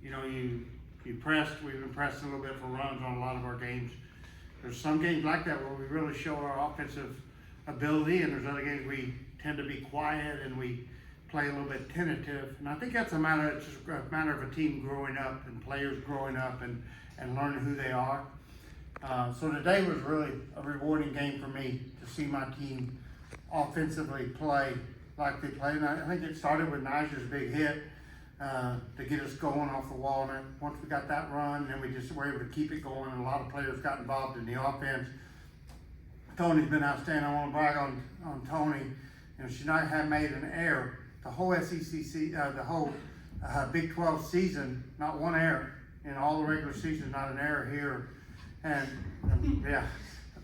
you pressed. We've been pressed a little bit for runs on a lot of our games. There's some games like that where we really show our offensive ability, and there's other games we tend to be quiet and we play a little bit tentative. And I think that's it's just a matter of a team growing up and players growing up and learning who they are. So today was really a rewarding game for me to see my team offensively play like they played. And I think it started with Nigel's big hit to get us going off the wall. And once we got that run, then we just were able to keep it going. And a lot of players got involved in the offense. Tony's been outstanding. I want to brag on Tony. She not have made an error the whole SEC, the whole Big 12 season, not one error. In all the regular season, not an error here. And yeah,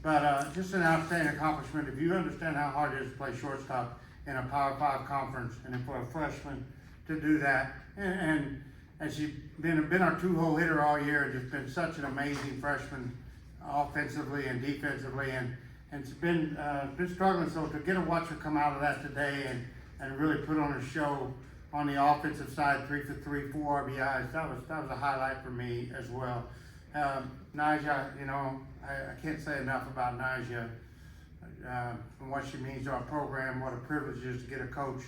but just an outstanding accomplishment. If you understand how hard it is to play shortstop in a Power 5 conference, and then for a freshman to do that, and she's been our 2-hole hitter all year, and just been such an amazing freshman offensively and defensively, and it's been struggling. So to get to watch her come out of that today and really put on a show on the offensive side, 3 for 3, 4 RBIs, that was a highlight for me as well. Naja, I can't say enough about Naja and what she means to our program, what a privilege it is to get a coach,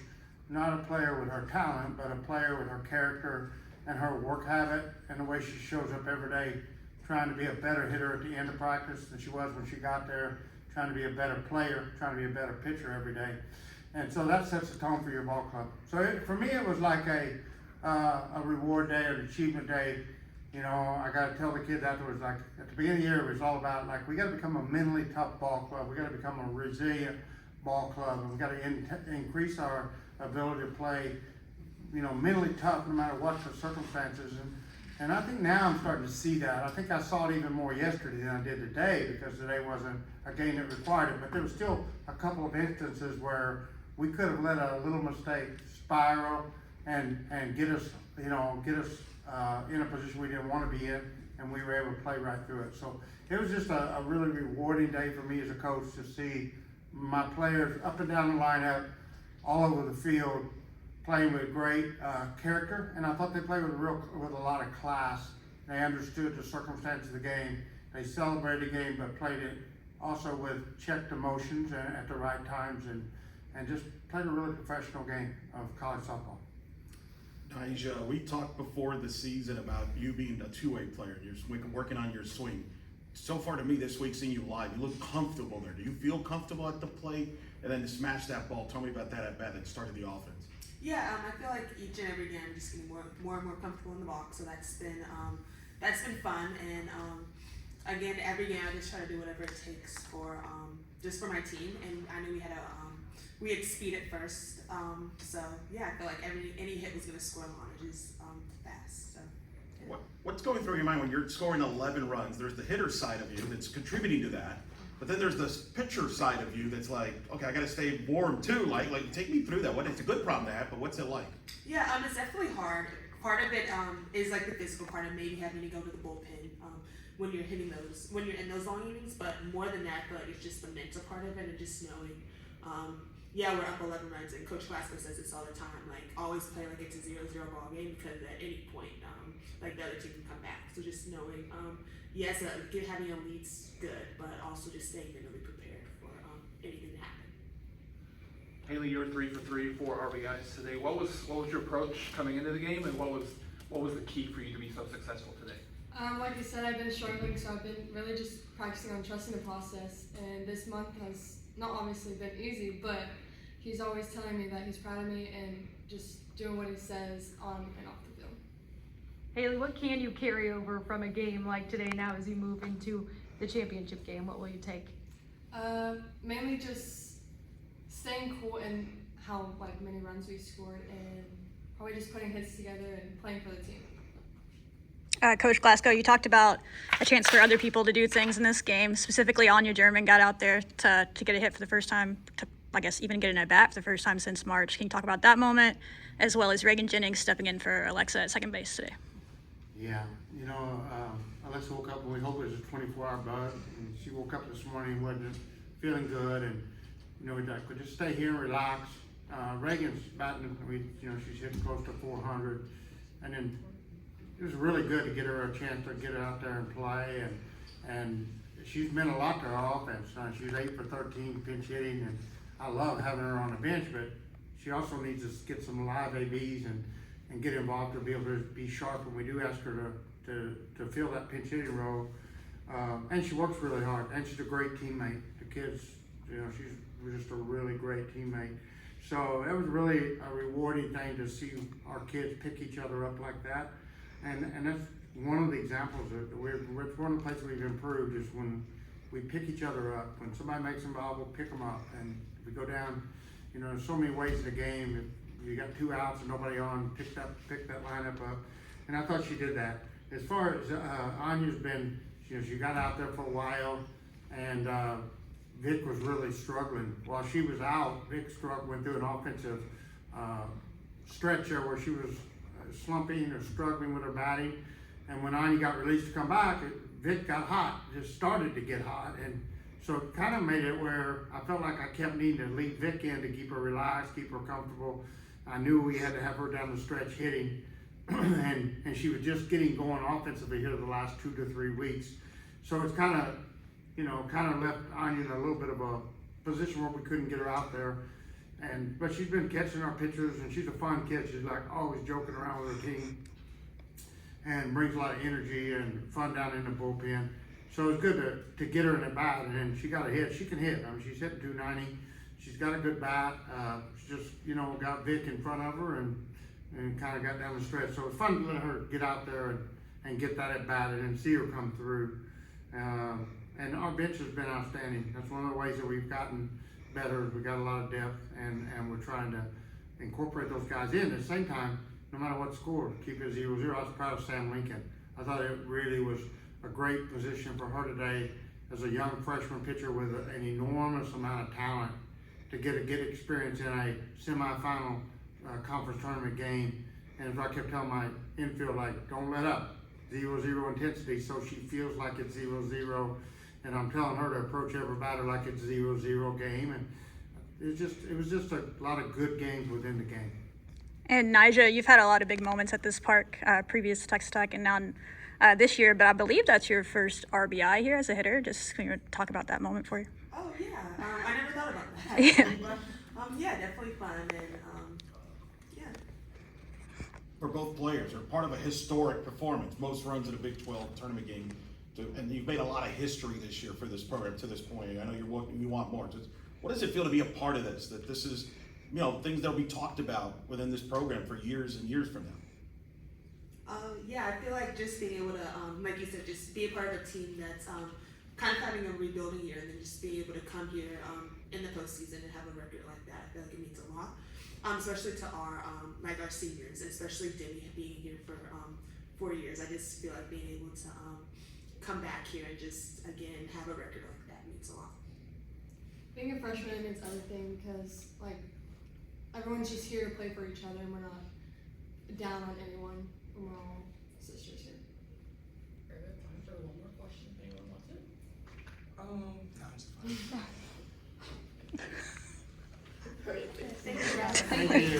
not a player with her talent, but a player with her character and her work habit and the way she shows up every day, trying to be a better hitter at the end of practice than she was when she got there, trying to be a better player, trying to be a better pitcher every day. And so that sets the tone for your ball club. So for me, it was like a reward day, an achievement day. I got to tell the kids afterwards, like at the beginning of the year, it was all about like, we got to become a mentally tough ball club. We got to become a resilient ball club, and we got to increase our ability to play, mentally tough no matter what the circumstances. And I think now I'm starting to see that. I think I saw it even more yesterday than I did today, because today wasn't a game that required it. But there was still a couple of instances where we could have let a little mistake spiral and get us in a position we didn't want to be in, and we were able to play right through it. So it was just a really rewarding day for me as a coach to see my players up and down the lineup, all over the field, playing with great character, and I thought they played with a lot of class. They understood the circumstances of the game. They celebrated the game, but played it also with checked emotions and at the right times, and just played a really professional game of college softball. Naja, we talked before the season about you being a two-way player. You're working on your swing. So far to me this week, seeing you live, you look comfortable there. Do you feel comfortable at the plate? And then to smash that ball, tell me about that at bat that started the offense. Yeah, I feel like each and every game I'm just getting more and more comfortable in the box. So that's been fun. And again, every game I just try to do whatever it takes for just for my team. And I knew we had speed at first. So yeah, I feel like any hit was going to score launches fast. So. Yeah. What's going through your mind when you're scoring 11 runs? There's the hitter side of you that's contributing to that, but then there's this pitcher side of you that's like, okay, I got to stay warm too. Like take me through that. It's a good problem to have, but what's it like? Yeah, it's definitely hard. Part of it is like the physical part of maybe having to go to the bullpen when you're in those long innings. But more than that, I feel like it's just the mental part of it and just knowing. Yeah, we're up 11 runs, and Coach Glasgow says this all the time. Like, always play like it's a 0-0 ball game, because at any point, like the other team can come back. So just knowing, yes, having a lead's good, but also just staying mentally prepared for anything to happen. Haley, you're 3 for 3, 4 RBIs today. What was your approach coming into the game, and what was the key for you to be so successful today? Like you said, I've been struggling, so I've been really just practicing on trusting the process. And this month has not obviously been easy, but he's always telling me that he's proud of me and just doing what he says on and off the field. Haley, what can you carry over from a game like today now as you move into the championship game? What will you take? Mainly just staying cool and how many runs we scored, and probably just putting hits together and playing for the team. Coach Glasgow, you talked about a chance for other people to do things in this game. Specifically, Anya German got out there to get a hit for the first time, to, I guess, even get an at-bat for the first time since March. Can you talk about that moment, as well as Reagan Jennings stepping in for Alexa at second base today? Yeah, Alexa woke up, and we hope it was a 24-hour bug, and she woke up this morning, wasn't feeling good, and we could just stay here and relax. Reagan's batting, she's hitting close to 400, and then it was really good to get her a chance to get out there and play, and she's meant a lot to our offense. She was 8 for 13 pinch hitting, and I love having her on the bench, but she also needs to get some live ABs and get involved to be able to be sharp when we do ask her to fill that pinch hitting role. And she works really hard, and she's a great teammate. The kids, she's just a really great teammate. So it was really a rewarding thing to see our kids pick each other up like that. And that's one of the examples that one of the places we've improved is when we pick each other up. When somebody makes them valuable, pick them up. And if we go down, there's so many ways in the game. If you got 2 outs and nobody on, pick that lineup up. And I thought she did that. As far as Anya's been, she got out there for a while, and Vic was really struggling. While she was out, Vic went through an offensive stretch there where she was slumping or struggling with her batting. And when Anya got released to come back, Vic got hot, just started to get hot. And so it kind of made it where I felt like I kept needing to lead Vic in to keep her relaxed, keep her comfortable. I knew we had to have her down the stretch hitting. and she was just getting going offensively here the last 2 to 3 weeks. So it's kind of left Anya in a little bit of a position where we couldn't get her out there. But she's been catching our pitchers, and she's a fun kid. She's like always joking around with her team, and brings a lot of energy and fun down in the bullpen. So it's good to get her in the bat, and she got a hit. She can hit. She's hitting 290. She's got a good bat. She just got Vic in front of her and kind of got down the stretch. So it's fun to let her get out there and get that at bat and see her come through. And our bench has been outstanding. That's one of the ways that we've gotten better. We got a lot of depth, and we're trying to incorporate those guys in. At the same time, no matter what score, keep it 0-0. I was proud of Sam Lincoln. I thought it really was a great position for her today as a young freshman pitcher with an enormous amount of talent to get experience in a semifinal conference tournament game. And as I kept telling my infield, don't let up, 0-0 intensity, so she feels like it's 0-0. And I'm telling her to approach every batter like it's 0-0 game. And it was just a lot of good games within the game. And Nyjah, you've had a lot of big moments at this park, previous to Texas Tech and now this year, but I believe that's your first RBI here as a hitter. Just can you talk about that moment for you? Oh yeah, I never thought about that. Yeah. But, yeah, definitely fun, and yeah. For both players, are part of a historic performance, most runs in a Big 12 tournament game. And you've made a lot of history this year for this program to this point. I know you want more. What does it feel to be a part of this? That this is, things that will be talked about within this program for years and years from now. Yeah, I feel like just being able to, like you said, just be a part of a team that's kind of having a rebuilding year, and then just being able to come here in the postseason and have a record like that. I feel like it means a lot, especially to our our seniors, especially Demi being here for 4 years. I just feel like being able to come back here and just again have a record like that means a lot. Being a freshman means everything because everyone's just here to play for each other, and we're not down on anyone. We're all sisters here. Time for one more question. Anyone wants it? Thank you, guys. Thank you.